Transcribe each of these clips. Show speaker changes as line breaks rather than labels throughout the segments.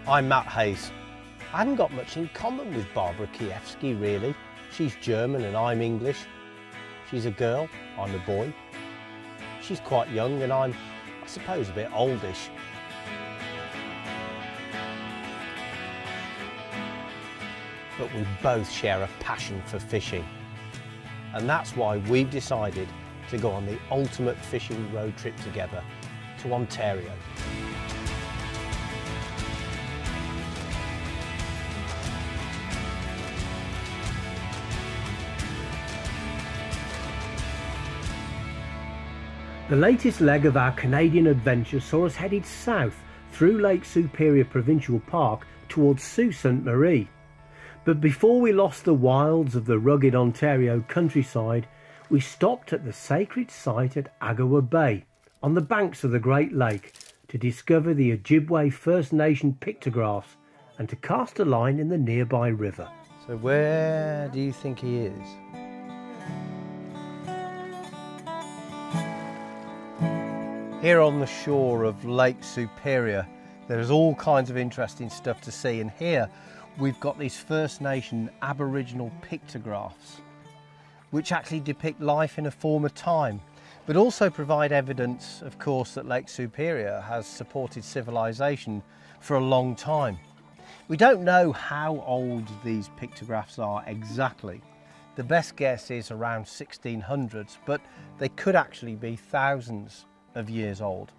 I'm Matt Hayes. I haven't got much in common with Babs Kijewski really. She's German and I'm English. She's a girl, I'm a boy. She's quite young and I'm, I suppose, a bit oldish. But we both share a passion for fishing. And that's why we've decided to go on the ultimate fishing road trip together to Ontario.
The latest leg of our Canadian adventure saw us headed south through Lake Superior Provincial Park towards Sault Ste Marie. But before we lost the wilds of the rugged Ontario countryside, we stopped at the sacred site at Agawa Bay on the banks of the Great Lake to discover the Ojibwe First Nation pictographs and to cast a line in the nearby river.
So where do you think he is? Here on the shore of Lake Superior, there's all kinds of interesting stuff to see, and here we've got these First Nation Aboriginal pictographs which actually depict life in a former time, but also provide evidence, of course, that Lake Superior has supported civilization for a long time. We don't know how old these pictographs are exactly. The best guess is around 1600s, but they could actually be thousands of years old.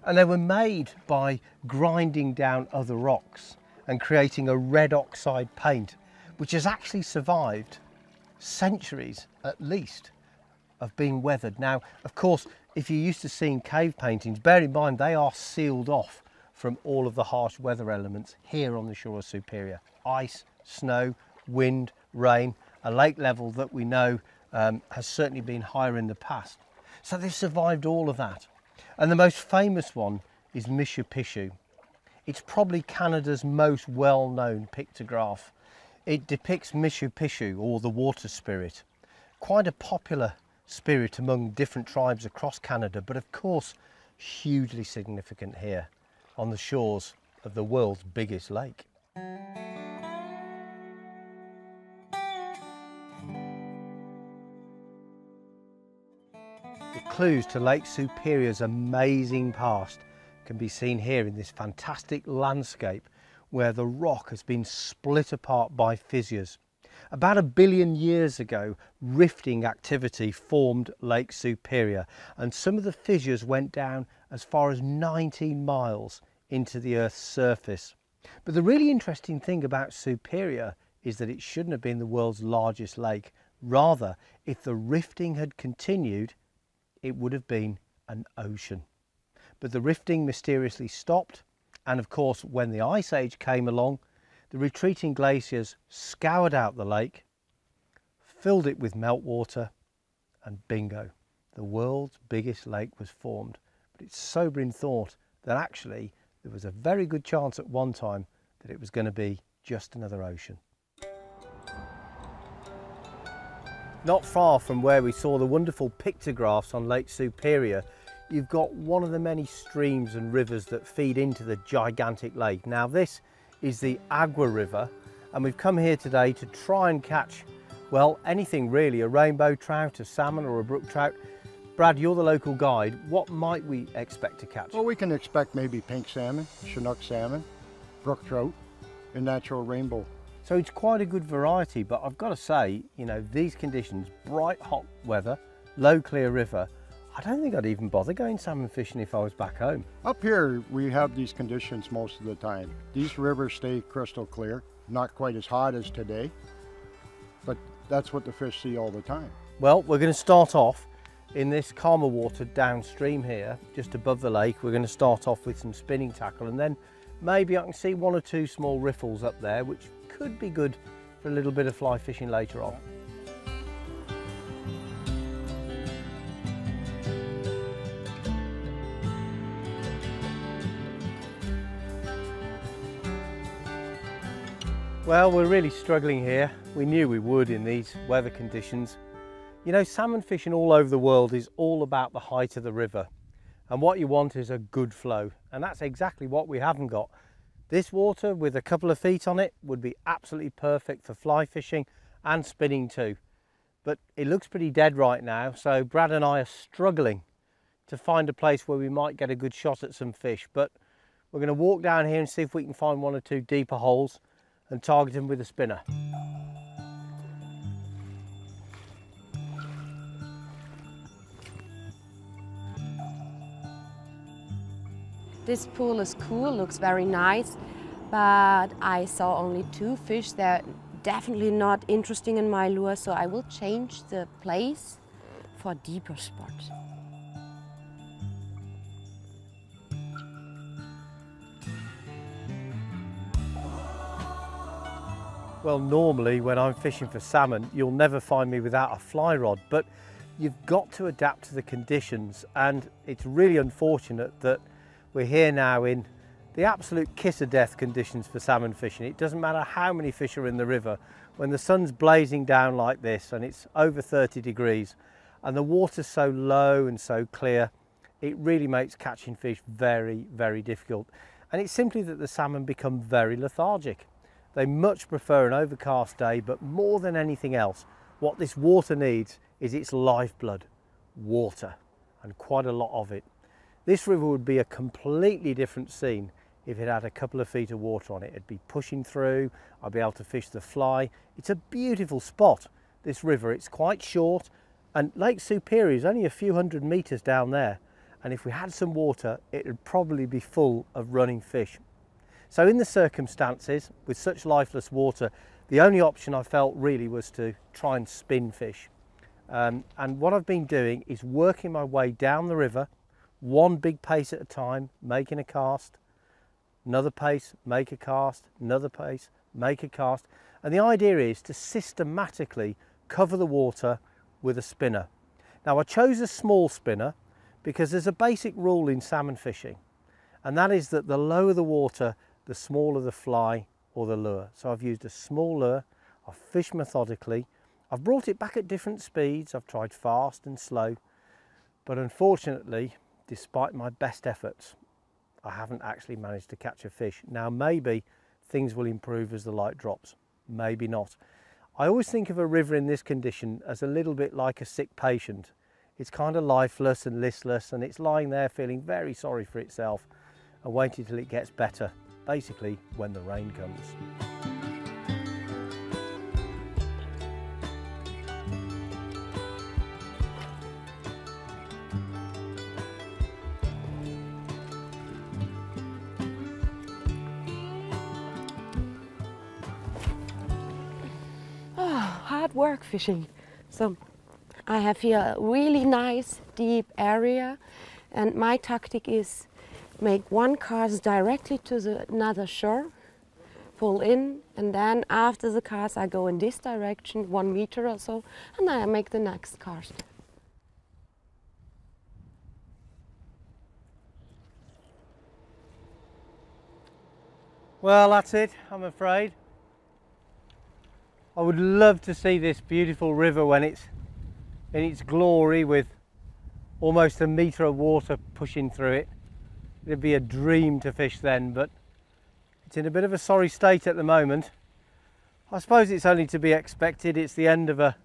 And they were made by grinding down other rocks and creating a red oxide paint, which has actually survived centuries at least of being weathered. Now, of course, if you're used to seeing cave paintings, bear in mind they are sealed off from all of the harsh weather elements here on the shore of Superior. Ice, snow, wind, rain, a lake level that we know has certainly been higher in the past. So they've survived all of that. And the most famous one is Mishupishu. It's probably Canada's most well-known pictograph. It depicts Mishupishu, or the water spirit, quite a popular spirit among different tribes across Canada, but of course hugely significant here on the shores of the world's biggest lake. The clues to Lake Superior's amazing past can be seen here in this fantastic landscape where the rock has been split apart by fissures. About 1 billion years ago, rifting activity formed Lake Superior, and some of the fissures went down as far as 19 miles into the Earth's surface. But the really interesting thing about Superior is that it shouldn't have been the world's largest lake. Rather, if the rifting had continued, it would have been an ocean. But the rifting mysteriously stopped, and of course when the Ice Age came along, the retreating glaciers scoured out the lake, filled it with meltwater, and bingo, the world's biggest lake was formed. But it's sobering thought that actually there was a very good chance at one time that it was going to be just another ocean. Not far from where we saw the wonderful pictographs on Lake Superior, you've got one of the many streams and rivers that feed into the gigantic lake. Now this is the Agua River, and we've come here today to try and catch, well, anything really, a rainbow trout, a salmon or a brook trout. Brad, you're the local guide. What might we expect to catch?
Well, we can expect maybe pink salmon, Chinook salmon, brook trout, and natural rainbow.
So it's quite a good variety, but I've got to say, you know, these conditions, bright hot weather, low clear river, I don't think I'd even bother going salmon fishing if I was back home.
Up here, we have these conditions most of the time. These rivers stay crystal clear, not quite as hot as today, but that's what the fish see all the time.
Well, we're going to start off in this calmer water downstream here, just above the lake. We're going to start off with some spinning tackle, and then maybe I can see 1 or 2 small riffles up there, which could be good for a little bit of fly fishing later on. Well, we're really struggling here. We knew we would in these weather conditions. You know, salmon fishing all over the world is all about the height of the river. And what you want is a good flow. And that's exactly what we haven't got. This water with a couple of feet on it would be absolutely perfect for fly fishing and spinning too. But it looks pretty dead right now, so Brad and I are struggling to find a place where we might get a good shot at some fish. But we're going to walk down here and see if we can find one or two deeper holes and target them with a spinner.
This pool is cool, looks very nice, but I saw only 2 fish. They're definitely not interesting in my lure, so I will change the place for a deeper spot.
Well, normally when I'm fishing for salmon, you'll never find me without a fly rod, but you've got to adapt to the conditions, and it's really unfortunate that we're here now in the absolute kiss of death conditions for salmon fishing. It doesn't matter how many fish are in the river, when the sun's blazing down like this and it's over 30 degrees and the water's so low and so clear, it really makes catching fish very, very difficult. And it's simply that the salmon become very lethargic. They much prefer an overcast day, but more than anything else, what this water needs is its lifeblood, water, and quite a lot of it. This river would be a completely different scene if it had a couple of feet of water on it. It'd be pushing through, I'd be able to fish the fly. It's a beautiful spot, this river. It's quite short, and Lake Superior is only a few hundred meters down there. And if we had some water, it would probably be full of running fish. So in the circumstances, with such lifeless water, the only option I felt really was to try and spin fish. And what I've been doing is working my way down the river, one big pace at a time, making a cast, another pace, make a cast, another pace, make a cast. And the idea is to systematically cover the water with a spinner. Now, I chose a small spinner because there's a basic rule in salmon fishing, and that is that the lower the water, the smaller the fly or the lure. So I've used a small lure, I've fished methodically, I've brought it back at different speeds, I've tried fast and slow, but unfortunately, despite my best efforts, I haven't actually managed to catch a fish. Now maybe things will improve as the light drops, maybe not. I always think of a river in this condition as a little bit like a sick patient. It's kind of lifeless and listless, and it's lying there feeling very sorry for itself and waiting till it gets better, basically when the rain comes.
Hard work fishing. So I have here a really nice deep area, and my tactic is make one cast directly to another shore, pull in, and then after the cast I go in this direction 1 meter or so, and then I make the next cast.
Well, that's it, I'm afraid. I would love to see this beautiful river when it's in its glory with almost a metre of water pushing through it. It'd be a dream to fish then, but it's in a bit of a sorry state at the moment. I suppose it's only to be expected. It's the end of a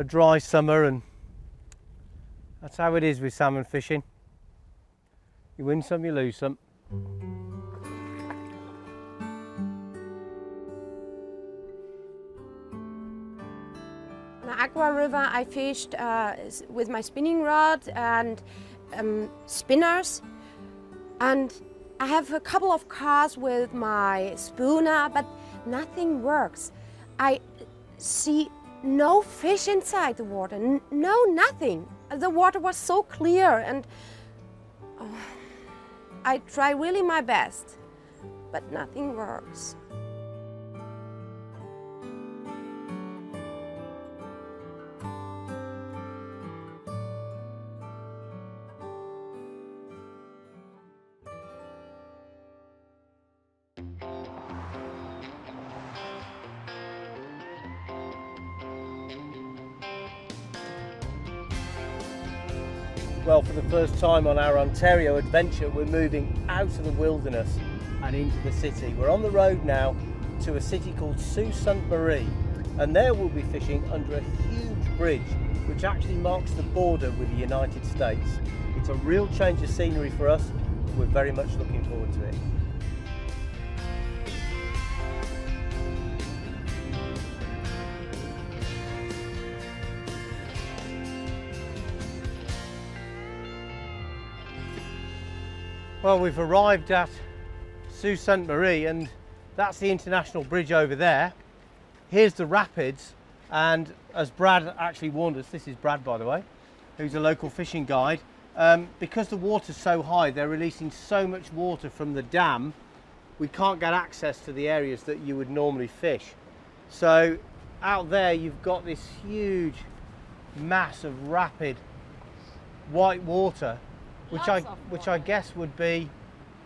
dry summer, and that's how it is with salmon fishing. You win some, you lose some.
Aqua River I fished with my spinning rod and spinners, and I have a couple of casts with my spooner, but nothing works. I see no fish inside the water, no nothing. The water was so clear, and I try really my best, but nothing works.
Well, for the first time on our Ontario adventure, we're moving out of the wilderness and into the city. We're on the road now to a city called Sault Ste Marie, and there we'll be fishing under a huge bridge which actually marks the border with the United States. It's a real change of scenery for us. We're very much looking forward to it. Well, we've arrived at Sault Ste Marie, and that's the international bridge over there. Here's the rapids, and as Brad actually warned us, this is Brad by the way, who's a local fishing guide, because the water's so high, they're releasing so much water from the dam, we can't get access to the areas that you would normally fish. So out there you've got this huge mass of rapid white water, which I guess would be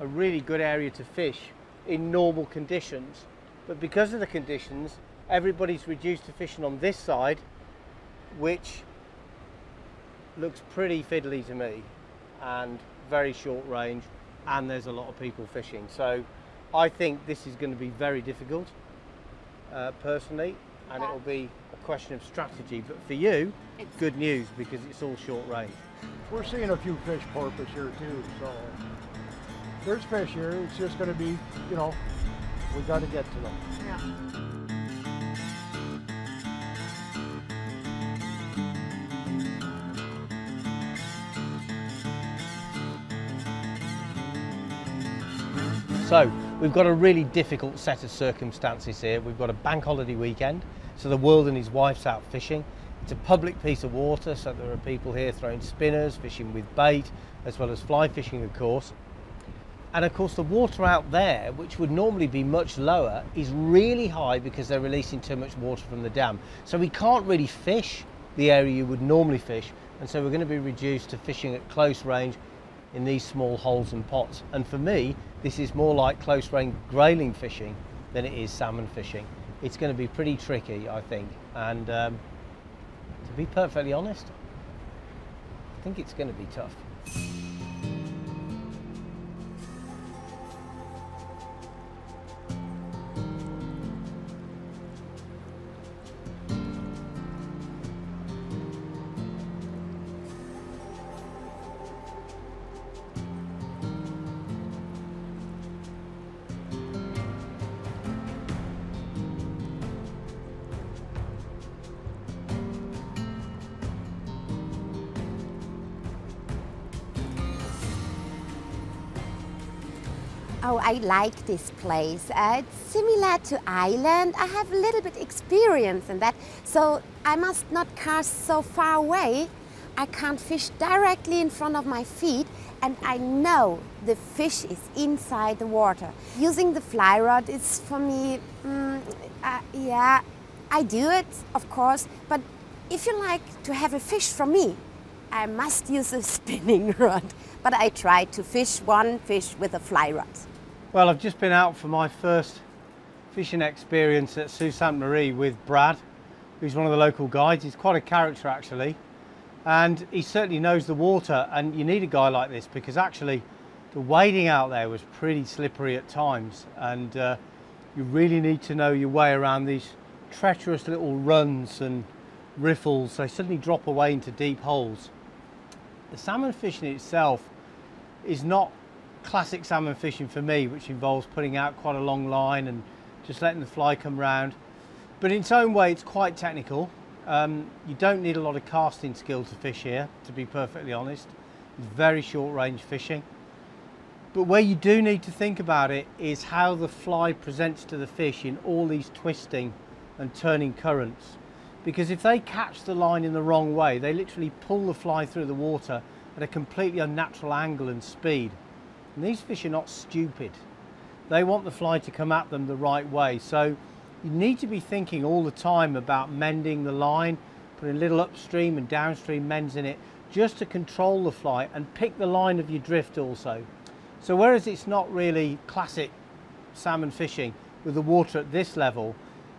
a really good area to fish in normal conditions. But because of the conditions, everybody's reduced to fishing on this side, which looks pretty fiddly to me, and very short range, and there's a lot of people fishing. So I think this is going to be very difficult, personally, and it'll be a question of strategy. But for you, it's good news because it's all short range.
We're seeing a few fish porpoise here too, so there's fish here. It's just going to be, you know, we got to get to them.
Yeah.
So we've got a really difficult set of circumstances here. We've got a bank holiday weekend, so the world and his wife's out fishing. It's a public piece of water, so there are people here throwing spinners, fishing with bait, as well as fly fishing, of course. And of course the water out there, which would normally be much lower, is really high because they're releasing too much water from the dam. So we can't really fish the area you would normally fish, and so we're going to be reduced to fishing at close range in these small holes and pots. And for me, this is more like close range grayling fishing than it is salmon fishing. It's going to be pretty tricky, I think, and to be perfectly honest, I think it's going to be tough.
Oh, I like this place. It's similar to Ireland. I have a little bit experience in that, so I must not cast so far away. I can't fish directly in front of my feet, and I know the fish is inside the water. Using the fly rod is for me, yeah, I do it, of course, but if you like to have a fish from me, I must use a spinning rod. But I try to fish one fish with a fly rod.
Well, I've just been out for my first fishing experience at Sault Ste Marie with Brad, who's one of the local guides. He's quite a character actually, and he certainly knows the water, and you need a guy like this because actually the wading out there was pretty slippery at times, and you really need to know your way around these treacherous little runs and riffles. They suddenly drop away into deep holes. The salmon fishing itself is not classic salmon fishing for me, which involves putting out quite a long line and just letting the fly come round. But in its own way, it's quite technical. You don't need a lot of casting skill to fish here, to be perfectly honest. It's very short range fishing. But where you do need to think about it is how the fly presents to the fish in all these twisting and turning currents. Because if they catch the line in the wrong way, they literally pull the fly through the water at a completely unnatural angle and speed. And these fish are not stupid. They want the fly to come at them the right way. So you need to be thinking all the time about mending the line, putting little upstream and downstream mends in it, just to control the fly and pick the line of your drift also. So whereas it's not really classic salmon fishing with the water at this level,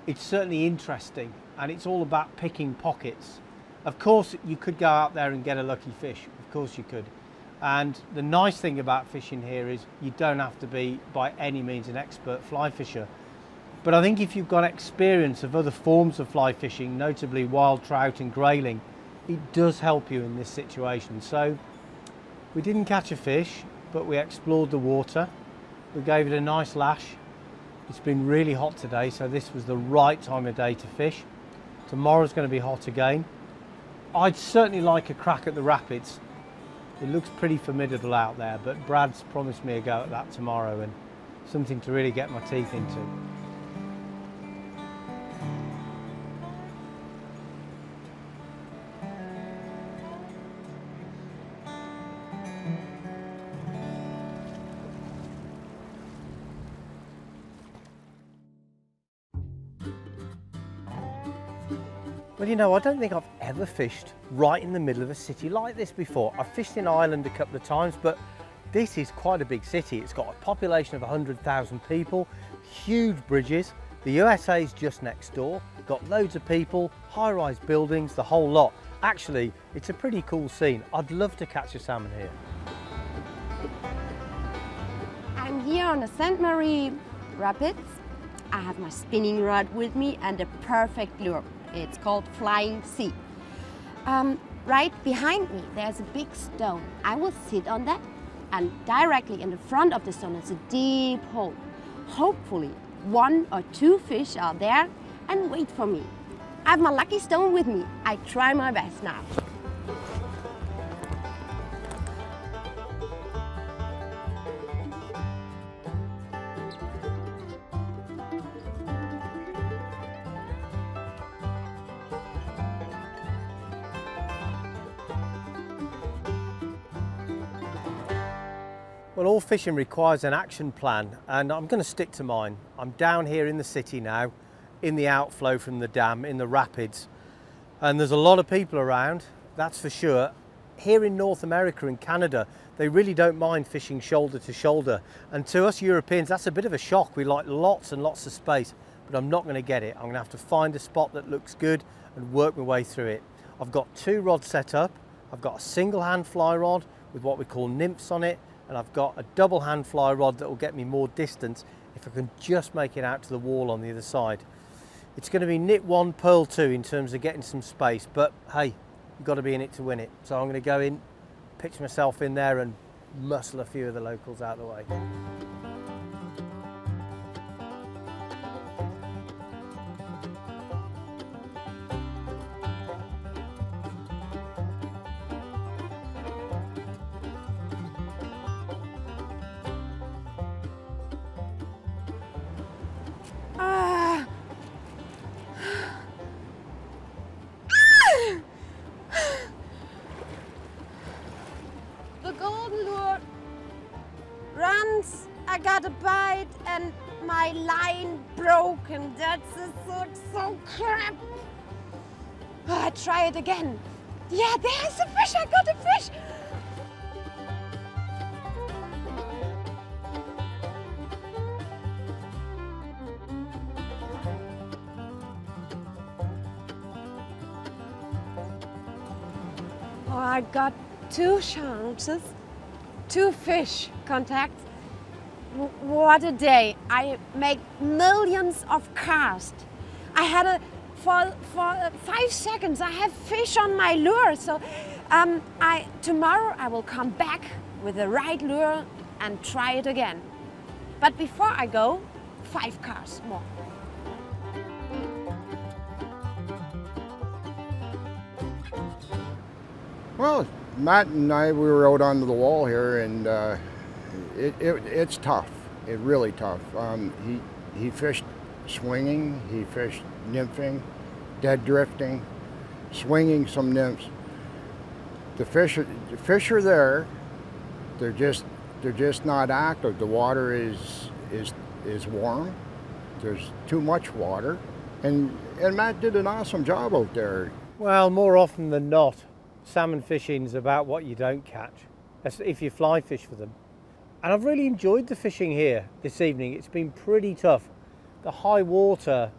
it's certainly interesting, and it's all about picking pockets. Of course, you could go out there and get a lucky fish. Of course you could. And the nice thing about fishing here is you don't have to be by any means an expert fly fisher. But I think if you've got experience of other forms of fly fishing, notably wild trout and grayling, it does help you in this situation. So we didn't catch a fish, but we explored the water. We gave it a nice lash. It's been really hot today, so this was the right time of day to fish. Tomorrow's going to be hot again. I'd certainly like a crack at the rapids. It looks pretty formidable out there, but Brad's promised me a go at that tomorrow and something to really get my teeth into. Well, you know, I don't think I've ever fished right in the middle of a city like this before. I've fished in Ireland a couple of times, but this is quite a big city. It's got a population of 100,000 people, huge bridges. The USA is just next door, got loads of people, high-rise buildings, the whole lot. Actually, it's a pretty cool scene. I'd love to catch a salmon here.
I'm here on the Sault Ste Marie Rapids. I have my spinning rod with me and a perfect lure. It's called Flying Sea. Right behind me, there's a big stone. I will sit on that, and directly in the front of the stone is a deep hole. Hopefully, 1 or 2 fish are there and wait for me. I have my lucky stone with me. I try my best now.
Well, all fishing requires an action plan, and I'm going to stick to mine. I'm down here in the city now, in the outflow from the dam, in the rapids, and there's a lot of people around, that's for sure. Here in North America and Canada, they really don't mind fishing shoulder to shoulder, and to us Europeans, that's a bit of a shock. We like lots and lots of space, but I'm not going to get it. I'm going to have to find a spot that looks good and work my way through it. I've got 2 rods set up. I've got a single hand fly rod with what we call nymphs on it, and I've got a double hand fly rod that will get me more distance if I can just make it out to the wall on the other side. It's going to be knit 1, pearl 2 in terms of getting some space, but hey, you've got to be in it to win it. So I'm going to go in, pitch myself in there and muscle a few of the locals out of the way.
I got a bite and my line broke, and that's so crap. Oh, I try it again. Yeah, there's a fish, I got a fish. Oh, I got 2 chances, 2 fish contacts. What a day. I make millions of casts. I had for 5 seconds I have fish on my lure. So tomorrow I will come back with the right lure and try it again. But before I go, 5 casts more.
Well, Matt and I, we were out onto the wall here, and it's tough. It's really tough. He fished swinging, he fished nymphing, dead drifting, swinging some nymphs. The fish are there. They're just not active. The water is warm. There's too much water, and Matt did an awesome job out there.
Well, more often than not, salmon fishing is about what you don't catch, if you fly fish for them. And I've really enjoyed the fishing here this evening. It's been pretty tough. The high water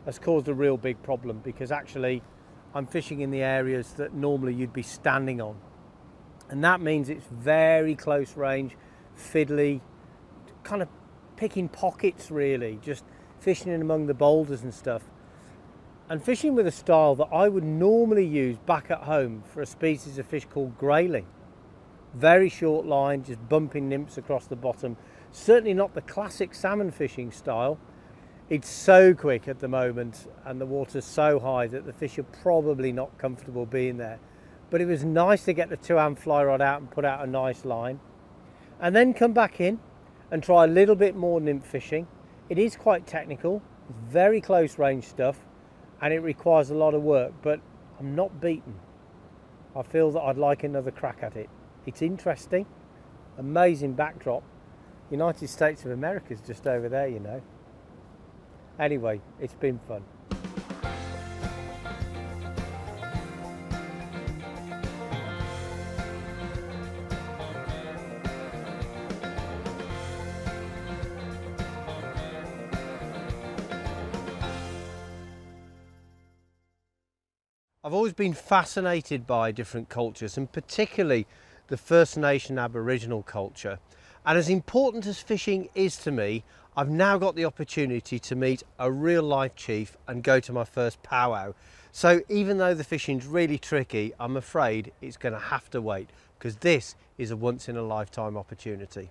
has caused a real big problem because actually I'm fishing in the areas that normally you'd be standing on.
And that means it's very close range, fiddly, kind of picking pockets really, just fishing in among the boulders and stuff. And fishing with a style that I would normally use back at home for a species of fish called grayling. Very short line, just bumping nymphs across the bottom. Certainly not the classic salmon fishing style. It's so quick at the moment and the water's so high that the fish are probably not comfortable being there. But it was nice to get the 2-hand fly rod out and put out a nice line. And then come back in and try a little bit more nymph fishing. It is quite technical, it's very close range stuff, and it requires a lot of work, but I'm not beaten. I feel that I'd like another crack at it. It's interesting, amazing backdrop. United States of America's just over there, you know. Anyway, it's been fun.
I've always been fascinated by different cultures, and particularly the First Nation Aboriginal culture. And as important as fishing is to me, I've now got the opportunity to meet a real life chief and go to my first powwow. So even though the fishing's really tricky, I'm afraid it's going to have to wait, because this is a once in a lifetime opportunity.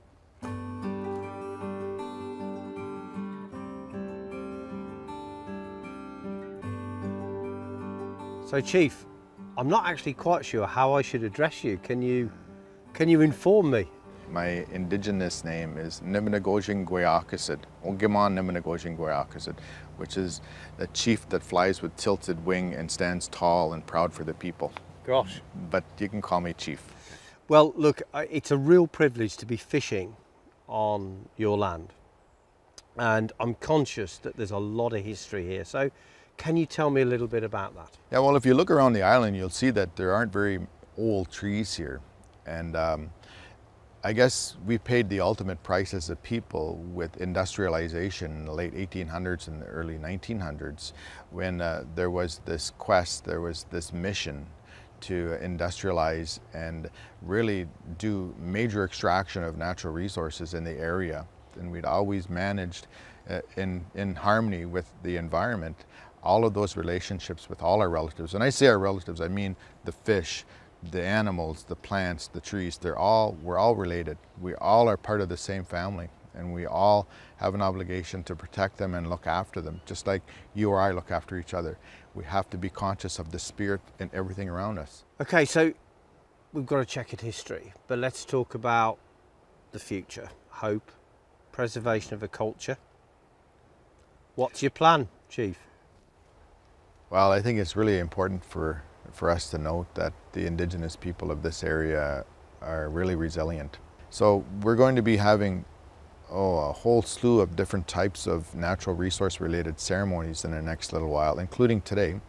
So Chief, I'm not actually quite sure how I should address you. Can you inform me?
My indigenous name is Niminagojing Gweakasid, Ogiman Niminagojing Gweakasid, which is the chief that flies with tilted wing and stands tall and proud for the people.
Gosh.
But you can call me Chief.
Well, look, it's a real privilege to be fishing on your land. And I'm conscious that there's a lot of history here. So can you tell me a little bit about that?
Yeah, well, if you look around the island, you'll see that there aren't very old trees here. And I guess we paid the ultimate price as a people with industrialization in the late 1800s and the early 1900s, when there was this quest, there was this mission to industrialize and really do major extraction of natural resources in the area. And we'd always managed in harmony with the environment, all of those relationships with all our relatives. And I say our relatives, I mean the fish, the animals, the plants, the trees, we're all related. We all are part of the same family, and we all have an obligation to protect them and look after them, just like you or I look after each other. We have to be conscious of the spirit in everything around us.
Okay, so we've got to check at history, but let's talk about the future, hope, preservation of a culture. What's your plan, Chief?
Well, I think it's really important for us to note that the indigenous people of this area are really resilient. So we're going to be having a whole slew of different types of natural resource related ceremonies in the next little while, including today.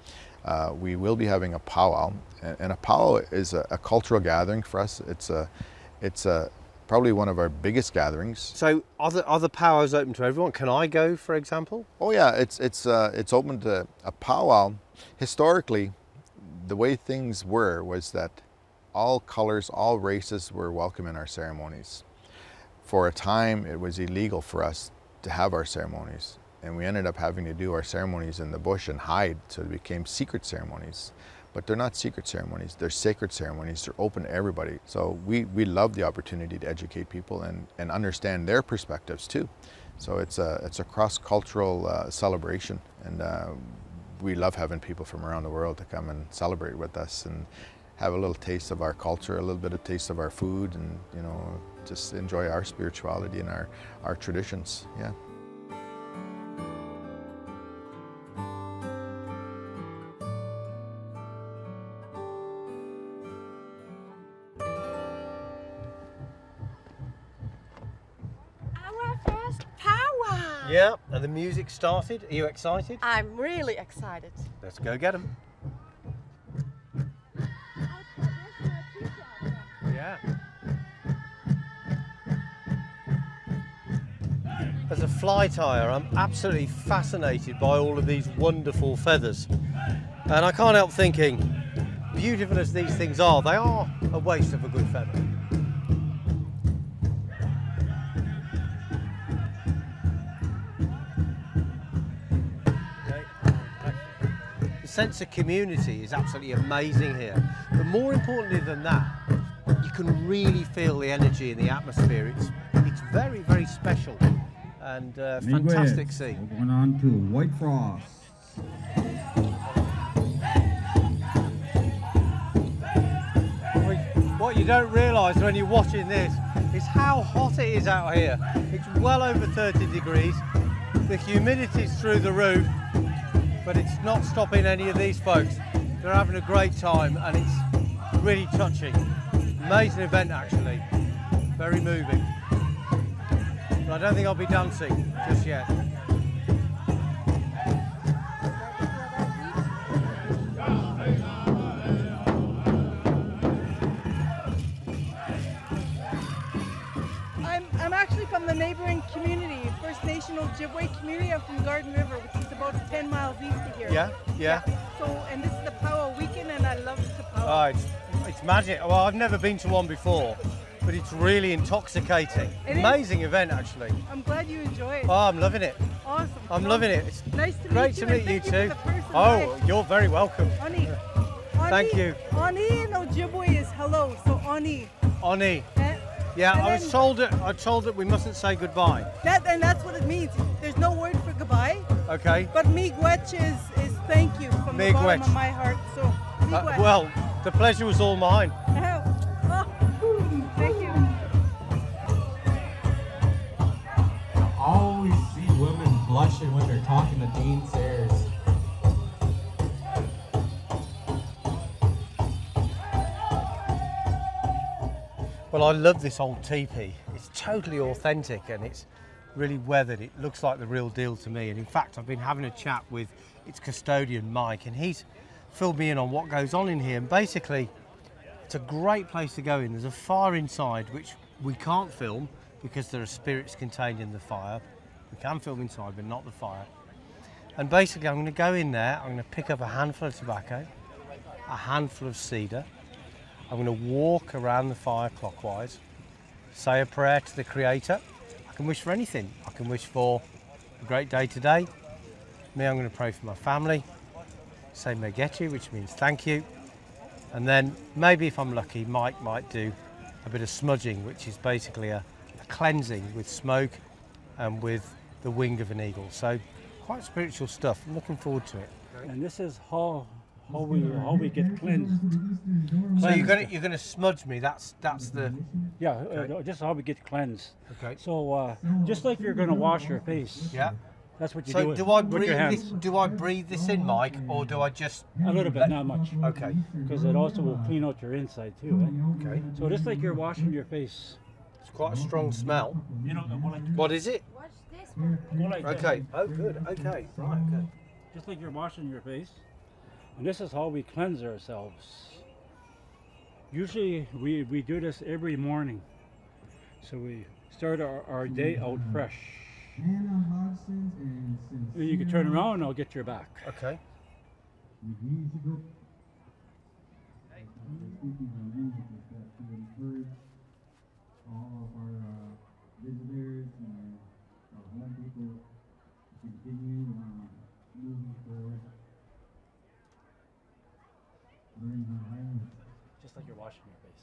We will be having a powwow, and a powwow is a cultural gathering for us. It's probably one of our biggest gatherings.
So are the powwows open to everyone? Can I go, for example?
Oh yeah, it's open to a powwow. Historically, the way things was that all colors, all races were welcome in our ceremonies. For a time, it was illegal for us to have our ceremonies, and we ended up having to do our ceremonies in the bush and hide, so it became secret ceremonies. But they're not secret ceremonies, they're sacred ceremonies, they're open to everybody. So we love the opportunity to educate people and understand their perspectives too. So it's a cross-cultural celebration, and we love having people from around the world to come and celebrate with us and have a little taste of our culture, a little bit of taste of our food, and just enjoy our spirituality and our traditions. Yeah.
Our first powwow!
Yeah, and the music started. Are you excited?
I'm really excited.
Let's go get them. Yeah. As a fly tyer, I'm absolutely fascinated by all of these wonderful feathers. And I can't help thinking, beautiful as these things are, they are a waste of a good feather. The sense of community is absolutely amazing here. But more importantly than that, you can really feel the energy in the atmosphere. It's very, very special and fantastic scene.
We're going on to White Frost.
What you don't realise when you're watching this is how hot it is out here. It's well over 30 degrees. The humidity's through the roof, but it's not stopping any of these folks. They're having a great time and it's really touching. Amazing event actually, very moving. But I don't think I'll be dancing just yet.
I'm actually from the neighboring community, First Nation Ojibwe community. I'm from Garden River, which is about 10 miles east of here.
Yeah.
So, and this is the powwow weekend, and I love the powwow.
Oh, it's magic. Well, I've never been to one before, but it's really intoxicating. Amazing event, actually.
I'm glad you enjoy it.
Oh, I'm loving it.
Awesome.
I'm loving it. It's
nice to
great
meet you.
to meet you too.
Oh,
you're very welcome.
Ani.
Thank you.
Ani in Ojibwe is hello, so Ani.
Ani. Yeah, I was told that we mustn't say goodbye.
And that's what it means. There's no word for goodbye.
Okay.
But miigwech is thank you from the bottom of my heart. So miigwech.
Well, the pleasure was all mine.
Thank you.
I always see women blushing when they're talking to Dean Sayers.
Well, I love this old teepee. It's totally authentic and it's really weathered. It looks like the real deal to me. And in fact, I've been having a chat with its custodian, Mike, and he's filled me in on what goes on in here. And basically, it's a great place to go in. There's a fire inside, which we can't film because there are spirits contained in the fire. We can film inside, but not the fire. And basically, I'm going to go in there. I'm going to pick up a handful of tobacco, a handful of cedar. I'm going to walk around the fire clockwise, say a prayer to the Creator. I can wish for anything. I can wish for a great day today. Me, I'm going to pray for my family, say Megechi, which means thank you. And then maybe if I'm lucky, Mike might do a bit of smudging, which is basically a cleansing with smoke and with the wing of an eagle. So quite spiritual stuff. I'm looking forward to it.
And this is how we get cleansed.
So you're gonna smudge me. That's the
this is how we get cleansed.
Okay.
So just like you're gonna wash your face.
Yeah.
That's what you
so
do.
So do I
with
breathe
your hands.
this? Do I breathe this in, Mike, or do I just
a little bit, not much?
Okay.
Because it also will clean out your inside too. Eh?
Okay.
So just like you're washing your face.
It's quite a strong smell.
You know
what is it?
Watch this.
Go like
okay.
This.
Oh, good. Okay. Right. Okay.
Just like you're washing your face. And this is how we cleanse ourselves. Usually we do this every morning. So we start our day out fresh. And you can turn around and I'll get your back.
Okay.
All of our visitors and our home people continue moving forward.
Just like you're washing your face.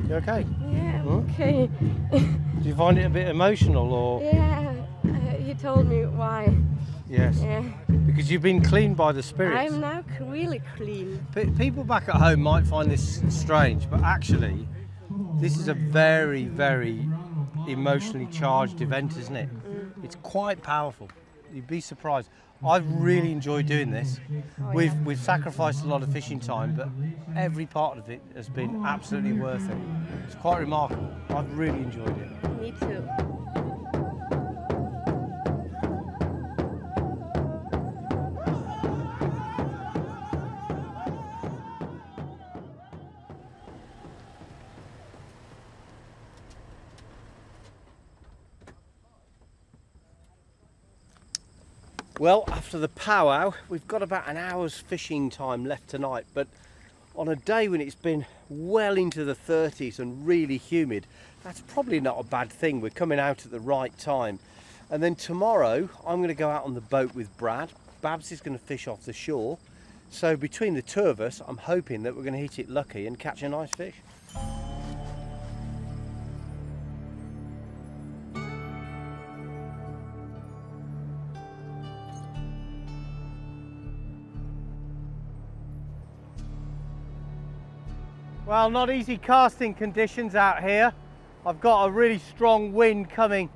You okay?
Yeah, okay.
Do you find it a bit emotional, or?
Yeah, he told me why.
Yes.
Yeah.
Because you've been cleaned by the spirits.
I'm now really clean.
People back at home might find this strange, but actually, this is a very, very emotionally charged event, isn't it? It's quite powerful. You'd be surprised. I've really enjoyed doing this. We've sacrificed a lot of fishing time, but every part of it has been absolutely worth it. It's quite remarkable. I've really enjoyed it.
Me too.
Well, after the powwow, we've got about an hour's fishing time left tonight, but on a day when it's been well into the 30s and really humid, that's probably not a bad thing. We're coming out at the right time. And then tomorrow, I'm going to go out on the boat with Brad. Babs is going to fish off the shore. So between the two of us, I'm hoping that we're going to hit it lucky and catch a nice fish. Well, not easy casting conditions out here. I've got a really strong wind coming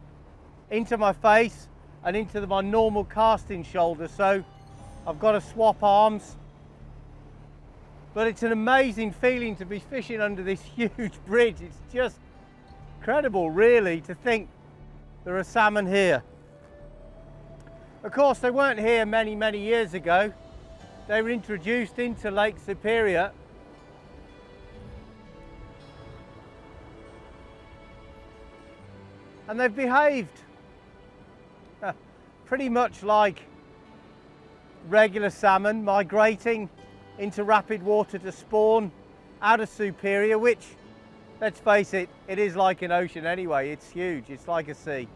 into my face and into my normal casting shoulder, so I've got to swap arms. But it's an amazing feeling to be fishing under this huge bridge. It's just incredible, really, to think there are salmon here. Of course, they weren't here many, many years ago. They were introduced into Lake Superior. And they've behaved pretty much like regular salmon, migrating into rapid water to spawn out of Superior, which, let's face it, it is like an ocean anyway. It's huge, it's like a sea.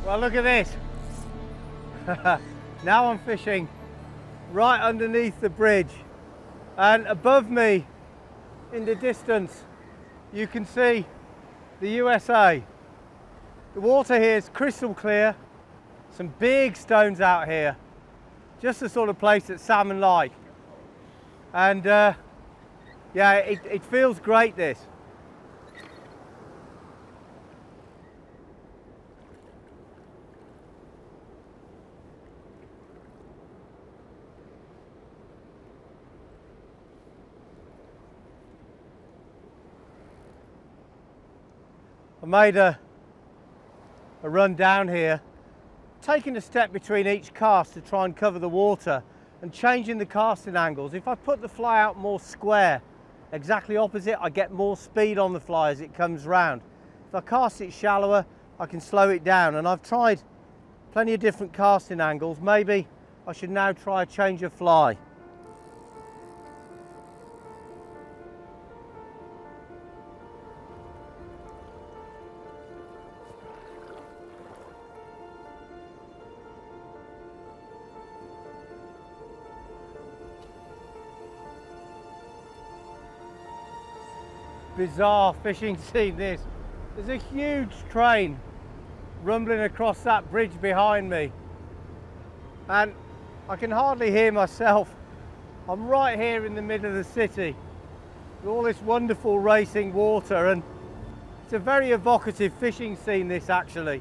Well, look at this. Now I'm fishing right underneath the bridge, and above me in the distance you can see the USA. The water here is crystal clear, some big stones out here, just the sort of place that salmon like. And yeah, it feels great, this. I made a run down here, taking a step between each cast to try and cover the water and changing the casting angles. If I put the fly out more square, exactly opposite, I get more speed on the fly as it comes round. If I cast it shallower, I can slow it down, and I've tried plenty of different casting angles. Maybe I should now try a change of fly. Bizarre fishing scene, this. There's a huge train rumbling across that bridge behind me, and I can hardly hear myself. I'm right here in the middle of the city with all this wonderful racing water, and it's a very evocative fishing scene, this, actually.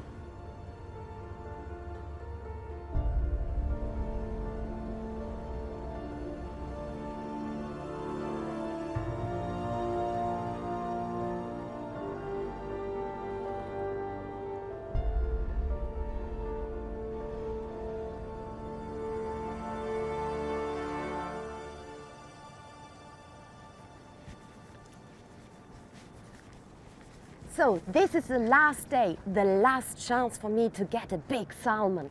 So this is the last day, the last chance for me to get a big salmon.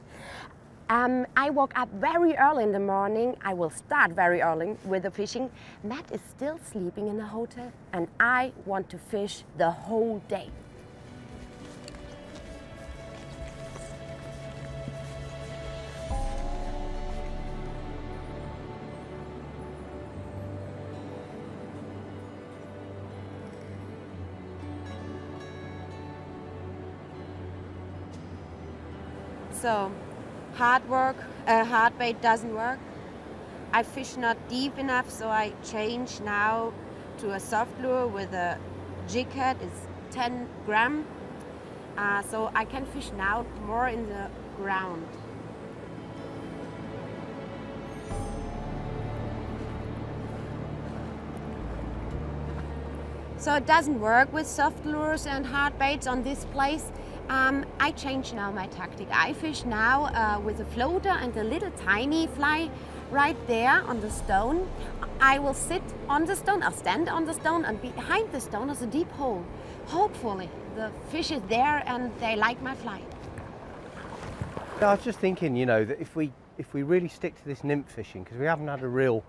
I woke up very early in the morning. I will start very early with the fishing. Matt is still sleeping in the hotel, and I want to fish the whole day. So, hard work, hard bait doesn't work. I fish not deep enough, so I change now to a soft lure with a jig head. It's 10 gram. So I can fish now more in the ground. So it doesn't work with soft lures and hard baits on this place. I change now my tactic. I fish now with a floater and a little tiny fly right there on the stone. I will sit on the stone, I'll stand on the stone, and behind the stone is a deep hole. Hopefully the fish is there and they like my fly.
I was just thinking, you know, that if we really stick to this nymph fishing, because we haven't had a real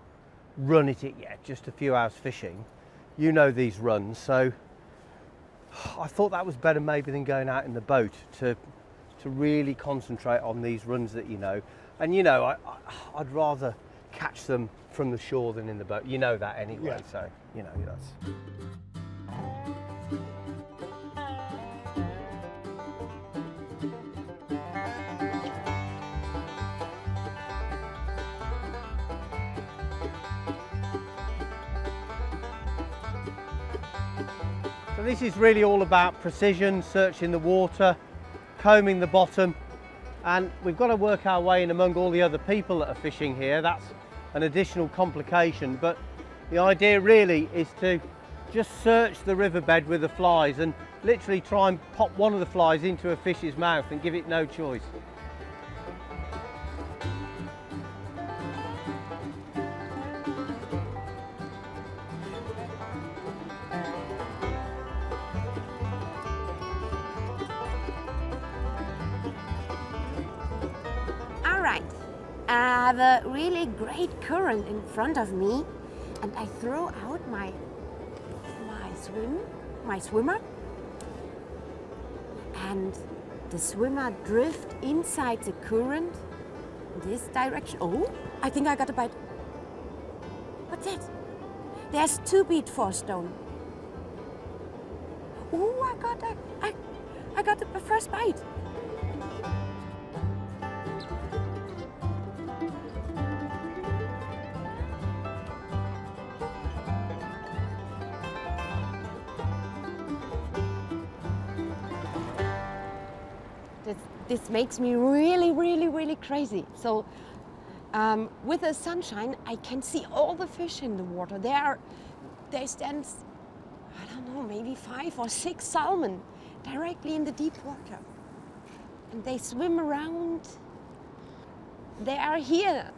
run at it yet, just a few hours fishing, you know these runs, so I thought that was better maybe than going out in the boat to really concentrate on these runs that you know. And you know, I'd rather catch them from the shore than in the boat. You know that anyway, yeah. So you know that's. So this is really all about precision, searching the water, combing the bottom, and we've got to work our way in among all the other people that are fishing here. That's an additional complication, but the idea really is to just search the riverbed with the flies and literally try and pop one of the flies into a fish's mouth and give it no choice.
I have a really great current in front of me, and I throw out my swimmer, and the swimmer drift inside the current in this direction. Oh, I think I got a bite. What's that? There's 2 beat 4 stone. Oh, I got the first bite. This makes me really crazy. So with the sunshine, I can see all the fish in the water. They stand, I don't know, maybe 5 or 6 salmon directly in the deep water. And they swim around. They are here.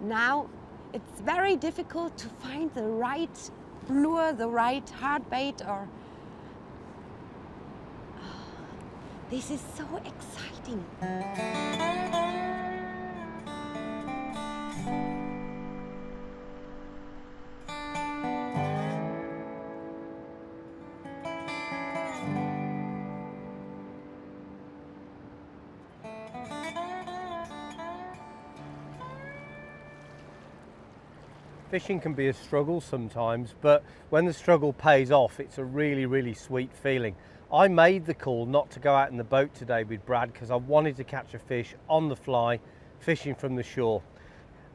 Now, it's very difficult to find the right lure, the right hard bait, or this is so exciting.
Fishing can be a struggle sometimes, but when the struggle pays off, it's a really sweet feeling. I made the call not to go out in the boat today with Brad because I wanted to catch a fish on the fly, fishing from the shore.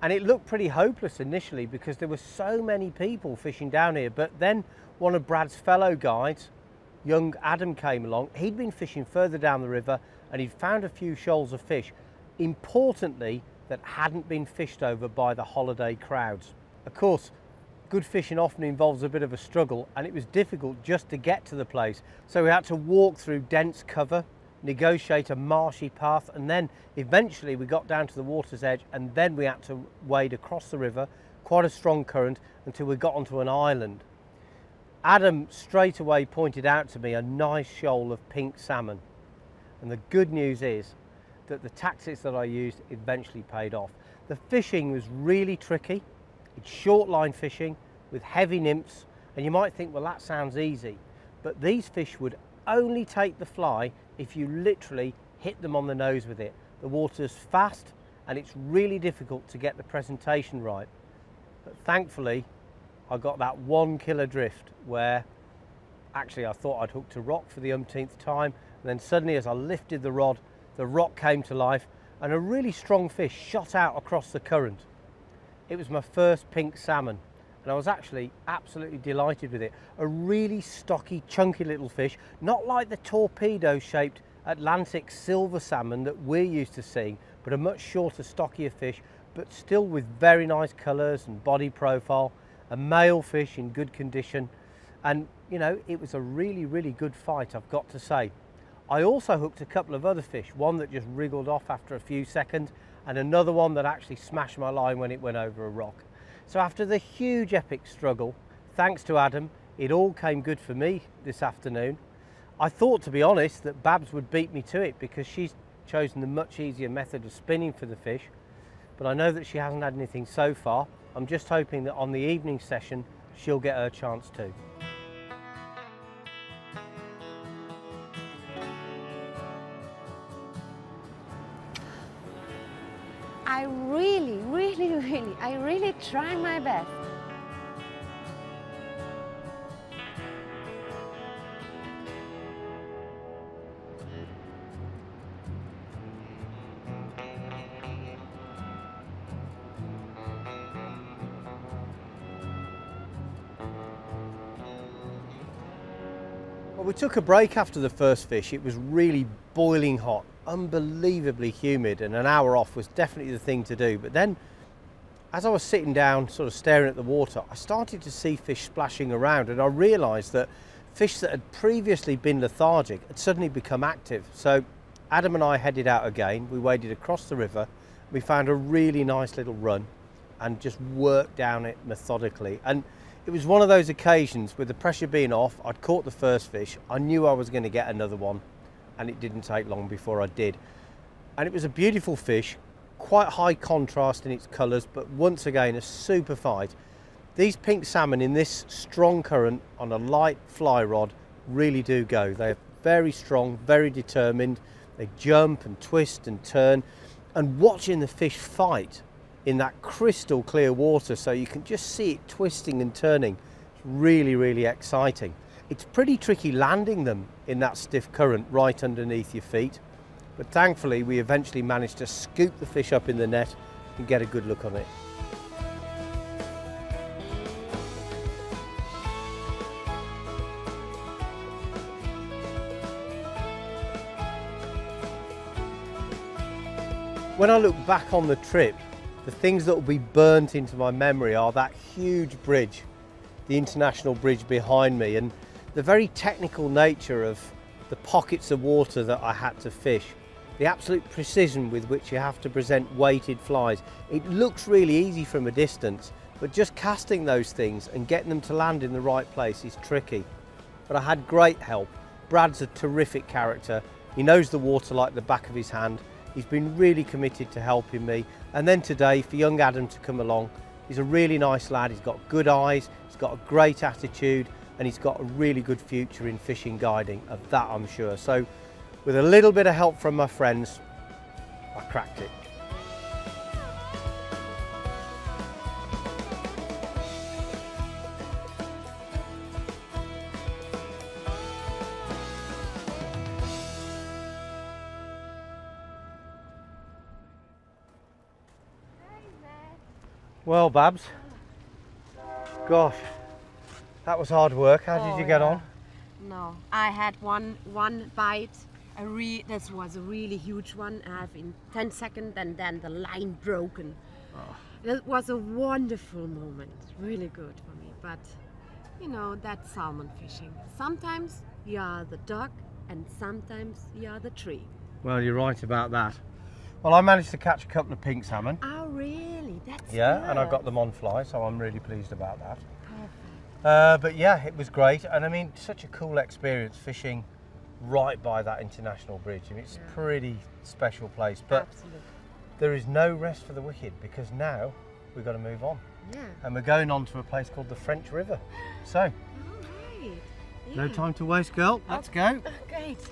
And it looked pretty hopeless initially because there were so many people fishing down here, but then one of Brad's fellow guides, young Adam, came along. He'd been fishing further down the river and he'd found a few shoals of fish, importantly, that hadn't been fished over by the holiday crowds. Of course, good fishing often involves a bit of a struggle, and it was difficult just to get to the place. So we had to walk through dense cover, negotiate a marshy path, and then eventually we got down to the water's edge, and then we had to wade across the river, quite a strong current, until we got onto an island. Adam straight away pointed out to me a nice shoal of pink salmon. And the good news is that the tactics that I used eventually paid off. The fishing was really tricky. It's short line fishing with heavy nymphs, and you might think, well, that sounds easy, but these fish would only take the fly if you literally hit them on the nose with it. The water's fast and it's really difficult to get the presentation right. But thankfully, I got that 1 killer drift where actually I thought I'd hooked a rock for the umpteenth time, and then suddenly as I lifted the rod, the rock came to life and a really strong fish shot out across the current. It was my first pink salmon, and I was actually absolutely delighted with it. A really stocky, chunky little fish, not like the torpedo-shaped Atlantic silver salmon that we're used to seeing, but a much shorter, stockier fish, but still with very nice colours and body profile, a male fish in good condition, and you know, it was a really, really good fight, I've got to say. I also hooked a couple of other fish, one that just wriggled off after a few seconds, and another one that actually smashed my line when it went over a rock. So after the huge epic struggle, thanks to Adam, it all came good for me this afternoon. I thought, to be honest, that Babs would beat me to it because she's chosen the much easier method of spinning for the fish, but I know that she hasn't had anything so far. I'm just hoping that on the evening session she'll get her chance too.
I really try my best.
Well, we took a break after the first fish. It was really boiling hot, unbelievably humid, and an hour off was definitely the thing to do. But then, as I was sitting down, sort of staring at the water, I started to see fish splashing around, and I realised that fish that had previously been lethargic had suddenly become active. So Adam and I headed out again. We waded across the river. We found a really nice little run and just worked down it methodically. And it was one of those occasions with the pressure being off. I'd caught the first fish. I knew I was going to get another one, and it didn't take long before I did. And it was a beautiful fish, quite high contrast in its colours, but once again a super fight. These pink salmon in this strong current on a light fly rod really do go. They're very strong, very determined. They jump and twist and turn, and watching the fish fight in that crystal clear water, so you can just see it twisting and turning, it's really, really exciting. It's pretty tricky landing them in that stiff current right underneath your feet, but thankfully we eventually managed to scoop the fish up in the net and get a good look on it. When I look back on the trip, the things that will be burnt into my memory are that huge bridge, the international bridge behind me, and the very technical nature of the pockets of water that I had to fish, the absolute precision with which you have to present weighted flies. It looks really easy from a distance, but just casting those things and getting them to land in the right place is tricky. But I had great help. Brad's a terrific character. He knows the water like the back of his hand. He's been really committed to helping me. And then today, for young Adam to come along, he's a really nice lad. He's got good eyes, he's got a great attitude, and he's got a really good future in fishing guiding, of that I'm sure. So with a little bit of help from my friends, I cracked it. Well, Babs, gosh, that was hard work. How did you get on?
No, I had one bite. This was a really huge one. I have in 10 seconds, and then the line broken. Oh. It was a wonderful moment, really good for me. But you know, that's salmon fishing. Sometimes you are the duck, and sometimes you are the tree.
Well, you're right about that. Well, I managed to catch a couple of pink salmon.
Oh, really? That's good.
And I got them on fly, so I'm really pleased about that. Perfect. But yeah, it was great, and I mean, such a cool experience fishing right by that international bridge. I mean, it's a pretty special place, but absolutely, there is no rest for the wicked, because now we've got to move on. Yeah. And we're going on to a place called the French River. So,
all right.
No time to waste, girl. Let's go.
Great.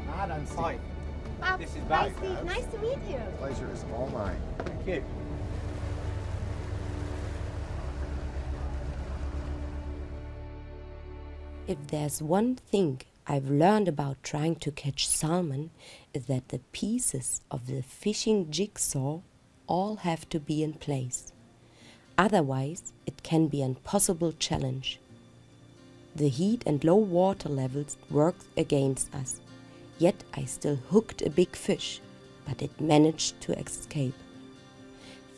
Matt and Cy. This is
nice to meet you.
The pleasure is all mine.
Thank you.
If there's one thing I've learned about trying to catch salmon is that the pieces of the fishing jigsaw all have to be in place. Otherwise, it can be an impossible challenge. The heat and low water levels worked against us, yet I still hooked a big fish, but it managed to escape.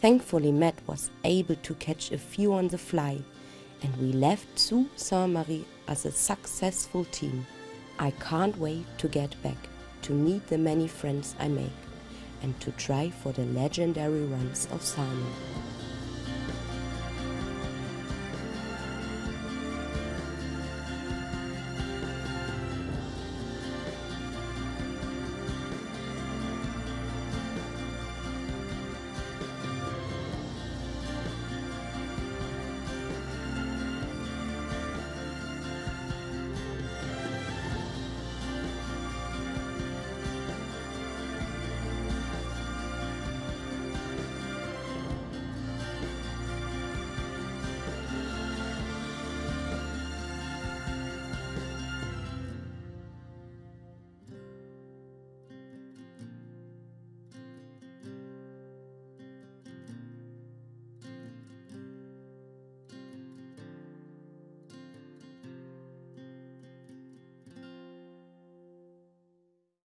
Thankfully, Matt was able to catch a few on the fly, and we left Sault Ste Marie as a successful team. I can't wait to get back, to meet the many friends I make, and to try for the legendary runs of salmon.